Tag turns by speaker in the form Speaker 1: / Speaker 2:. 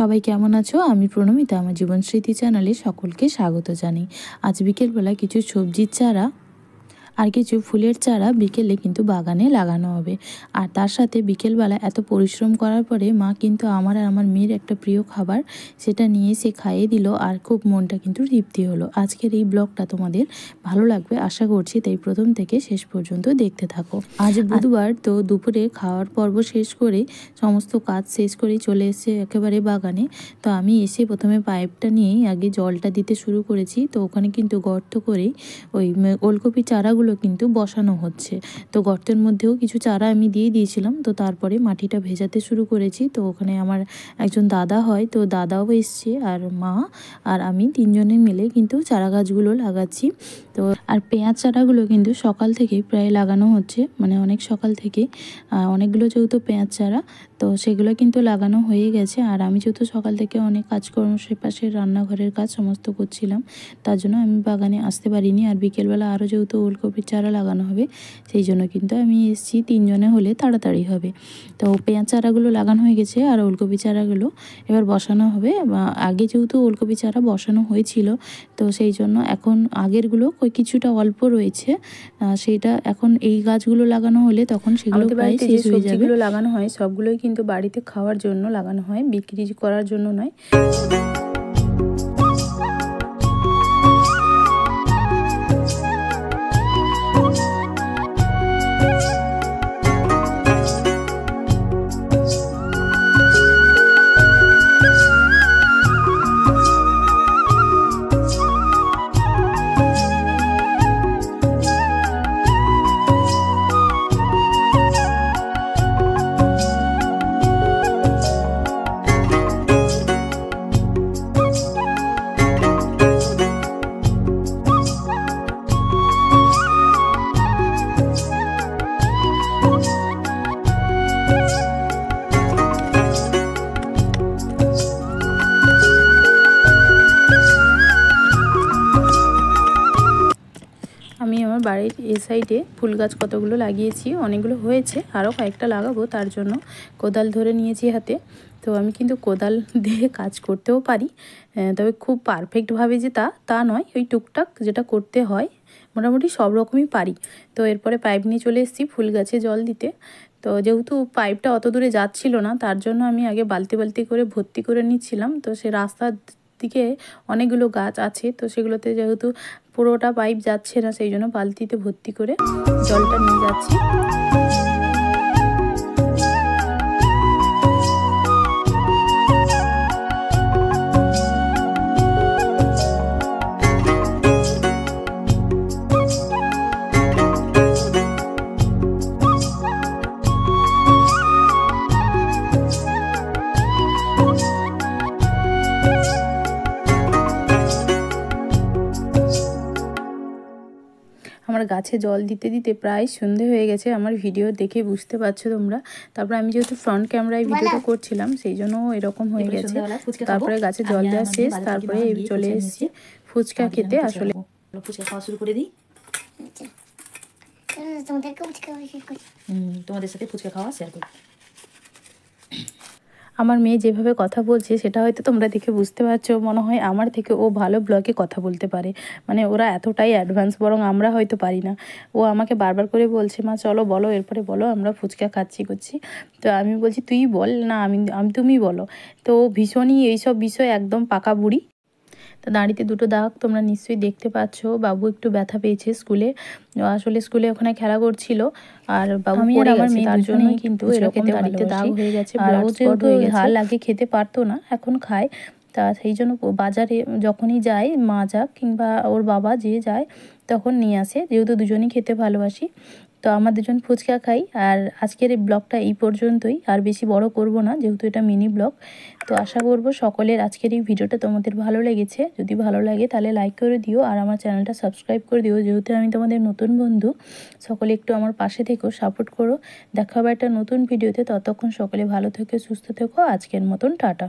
Speaker 1: সবাই কেমন আছো? আমি প্রণমিতা আমার জীবন স্মৃতি চ্যানেলে সকলকে স্বাগত জানাই। আজ বিকেলবেলা কিছু সবজির চারা আর কিছু ফুলের চারা বিকেলে কিন্তু বাগানে লাগানো হবে। আর তার সাথে বিকেলবেলা এত পরিশ্রম করার পরে মা কিন্তু আমার আর আমার মেয়ের একটা প্রিয় খাবার সেটা নিয়ে এসে খাইয়ে দিল, আর খুব মনটা কিন্তু তৃপ্তি হলো। আজকের এই ব্লগটা তোমাদের ভালো লাগবে আশা করছি, তাই প্রথম থেকে শেষ পর্যন্ত দেখতে থাকো। আজ বুধবার, তো দুপুরে খাওয়ার পর্ব শেষ করে সমস্ত কাজ শেষ করেই চলে এসে একেবারে বাগানে। তো আমি এসে প্রথমে পাইপটা নিয়েই আগে জলটা দিতে শুরু করেছি। তো ওখানে কিন্তু গর্ত করে ওই ওলকপি চারাগুলো কিন্তু বসানো হচ্ছে। তো গর্তের মধ্যেও কিছু চারা আমি দিয়ে দিয়েছিলাম। তো তারপরে মাটিটা ভেজাতে শুরু করেছি। তো ওখানে আমার একজন দাদা হয়, তো দাদাও এসছে, আর মা আর আমি তিনজনে মিলে কিন্তু চারা গাছগুলো লাগাচ্ছি। তো আর পেঁয়াজ চারাগুলো কিন্তু সকাল থেকে প্রায় লাগানো হচ্ছে, মানে অনেক সকাল থেকে অনেকগুলো যেহেতু পেঁয়াজ চারা, তো সেগুলো কিন্তু লাগানো হয়ে গেছে। আর আমি যেহেতু সকাল থেকে অনেক কাজকর্ম সেপাশে রান্নাঘরের কাজ সমস্ত করছিলাম, তার জন্য আমি বাগানে আসতে পারিনি। আর বিকেলবেলা আরও যেহেতু ওলকপির চারা লাগানো হবে, সেই জন্য কিন্তু আমি এসেছি। তিনজনে হলে তাড়াতাড়ি হবে। তো পেঁয়াজ চারাগুলো লাগানো হয়ে গেছে, আর ওলকপি চারাগুলো এবার বসানো হবে। আগে যেহেতু ওলকপি চারা বসানো হয়েছিল, তো সেই জন্য এখন আগেরগুলো কিছুটা অল্প রয়েছে, সেইটা এখন এই গাছগুলো লাগানো হলে তখন সেগুলো প্রায় শেষ হয়ে যাবে। সবজিগুলো লাগানো হয় সবগুলোই কিন্তু বাড়িতে খাওয়ার জন্য লাগানো হয়, বিক্রি করার জন্য নয়। আমি আমার বাড়ির এই সাইডে ফুল গাছ কতগুলো লাগিয়েছি, অনেকগুলো হয়েছে, আরও কয়েকটা লাগাবো, তার জন্য কোদাল ধরে নিয়েছি হাতে। তো আমি কিন্তু কোদাল দিয়ে কাজ করতেও পারি, তবে খুব পারফেক্টভাবে যে তা নয়, ওই টুকটাক যেটা করতে হয় মোটামুটি সব রকমই পারি। তো এরপরে পাইপ নিয়ে চলে এসেছি ফুল গাছে জল দিতে। তো যেহেতু পাইপটা অত দূরে যাচ্ছিল না, তার জন্য আমি আগে বালতি বালতি করে ভর্তি করে নিচ্ছিলাম। তো সে রাস্তার দিকে অনেকগুলো গাছ আছে, তো সেগুলোতে যেহেতু পুরোটা পাইপ যাচ্ছে না, সেই জন্য বালতিতে ভর্তি করে জলটা নিয়ে যাচ্ছি। আমার গাছে জল দিতে দিতে প্রায় সন্ধে হয়ে গেছে, আমার ভিডিও দেখে বুঝতে পারছো তোমরা। তারপরে আমি যেহেতু ফ্রন্ট ক্যামেরায় ভিডিওটা করছিলাম, সেই জন্য এরকম হয়ে গেছে। তারপরে গাছে জল দেওয়া শেষ, তারপরে চলে এসেছি ফুচকা খেতে। আসলে
Speaker 2: ফুচকা খাওয়া শুরু করে দিই, তোমাদের সাথে ফুচকা খাওয়া শেয়ার করি।
Speaker 1: আমার মেয়ে যেভাবে কথা বলছে সেটা হয়তো তোমরা দেখে বুঝতে পারছো, মনে হয় আমার থেকে ও ভালো ব্লগে কথা বলতে পারে, মানে ওরা এতটাই অ্যাডভান্স, বরং আমরা হয়তো পারি না। ও আমাকে বারবার করে বলছে, মা চলো বলো, এরপরে বলো আমরা ফুচকা করছি। তো আমি বলছি তুই বল না, আমি তুমি বলো। তো ভীষণই এইসব বিষয় একদম পাকা বুড়ি। তো দাঁড়িতে দুটো দাগ তোমরা নিশ্চয়ই দেখতে পাচ্ছ। বাবু একটু ব্যথা পেয়েছে স্কুলে, আসলে স্কুলে ওখানে খেলা করছিল, আর বাবু পড়ে গেছে, তার জন্যই কিন্তু এরকম দাঁড়িতে দাগ হয়ে গেছে। আর ও যেহেতু ঝাল আগে খেতে পারতো না, এখন খায়। তা সেই জন্য বাজারে যখনই যায়, মা যাক কিংবা ওর বাবা যে যায়, তখন নিয়ে আসে, যেহেতু দুজনেই খেতে ভালোবাসি। তো আমরা দুজন ফুচকা খাই। আর আজকের এই ব্লগটা এই পর্যন্তই, আর বেশি বড় করব না, যেহেতু এটা মিনি ব্লগ। তো আশা করব সকলের আজকের এই ভিডিওটা তোমাদের ভালো লেগেছে। যদি ভালো লাগে তাহলে লাইক করে দিও, আর আমার চ্যানেলটা সাবস্ক্রাইব করে দিও, যেহেতু আমি তোমাদের নতুন বন্ধু। সকলে একটু আমার পাশে থেকো, সাপোর্ট করো। দেখা হবে একটা নতুন ভিডিওতে, ততক্ষণ সকলে ভালো থেকো, সুস্থ থেকো। আজকের মতন টাটা।